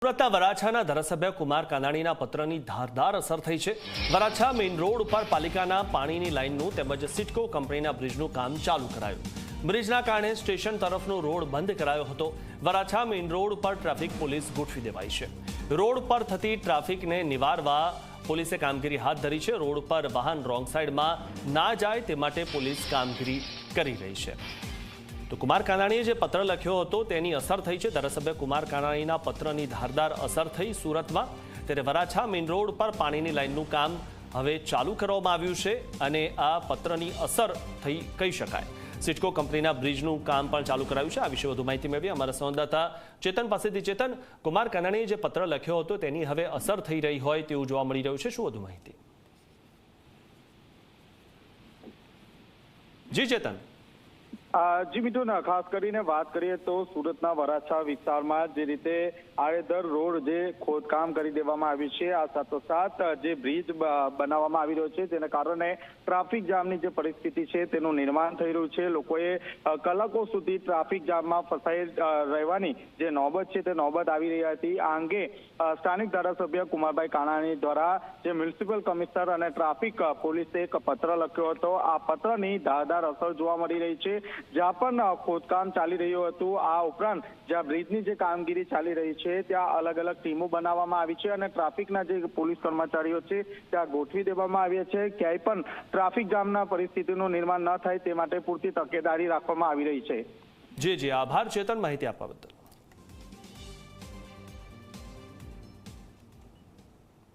સુરતના વરાછાના ધારાસભ્ય કુમાર કાનાણીના પત્રની ધારદાર અસર થઈ છે। વરાછા મેઇન રોડ ઉપર પાલિકાના પાણીની લાઇનનું તેમજ સિટકો કંપનીના બ્રિજનું કામ ચાલુ કરાયું। બ્રિજના કારણે સ્ટેશન તરફનો રોડ બંધ કરાયો હતો। વરાછા મેઇન રોડ ઉપર ટ્રાફિક પોલીસ ગોઠવી દેવાઈ છે। રોડ પર થતી ટ્રાફિકને નિવારવા પોલીસે કામગીરી હાથ ધરી છે। રોડ પર વાહન રોંગ સાઈડમાં ના જાય તે માટે પોલીસ કામગીરી કરી રહી છે। તો કુમાર કાનાણીએ જે પત્ર લખ્યો હતો તેની અસર થઈ છે। ધારાસભ્ય કુમાર કાનાણીના પત્રની ધારદાર અસર થઈ સુરતમાં। ત્યારે વરાછા મેઇન રોડ પર પાણીની લાઇનનું કામ હવે ચાલુ કરવામાં આવ્યું છે અને આ પત્રની અસર થઈ કહી શકાય। સિટકો કંપનીના બ્રિજનું કામ પણ ચાલુ કરાયું છે। આ વિશે વધુ માહિતી મેળવી અમારા સંવાદદાતા ચેતન પાસેથી। ચેતન, કુમાર કાનાણીએ જે પત્ર લખ્યો હતો તેની હવે અસર થઈ રહી હોય તેવું જોવા મળી રહ્યું છે। શું વધુ માહિતી? જી ચેતન। જી મિથુન, ખાસ કરીને વાત કરીએ તો સુરતના વરાછા વિસ્તારમાં જે રીતે આડેધડ રોડ જે ખોદકામ કરી દેવામાં આવ્યું છે, આ સાથોસાથ જે બ્રિજ બનાવવામાં આવી રહ્યો છે તેના કારણે ટ્રાફિક જામની જે પરિસ્થિતિ છે તેનું નિર્માણ થઈ રહ્યું છે। લોકોએ કલાકો સુધી ટ્રાફિક જામમાં ફસાઈ રહેવાની જે નોબત છે તે નોબત આવી રહી હતી। આ અંગે સ્થાનિક ધારાસભ્ય કુમારભાઈ કાનાણી દ્વારા જે મ્યુનિસિપલ કમિશનર અને ટ્રાફિક પોલીસે એક પત્ર લખ્યો હતો। આ પત્રની ધારદાર અસર જોવા મળી રહી છે। જ્યાં પણ ખોદકામ ચાલી રહ્યું હતું, આ ઉપરાંત જ્યાં બ્રિજની જે કામગીરી ચાલી રહી છે ત્યાં અલગ અલગ ટીમો બનાવવામાં આવી છે અને ટ્રાફિકના જે પોલીસ કર્મચારીઓ છે ત્યાં ગોઠવી દેવામાં આવ્યા છે। ક્યાંય પણ ટ્રાફિક જામના પરિસ્થિતિનું નિર્માણ ન થાય તે માટે પૂરતી તકેદારી રાખવામાં આવી રહી છે। જી, આભાર ચેતન, માહિતી આપવા બદલ।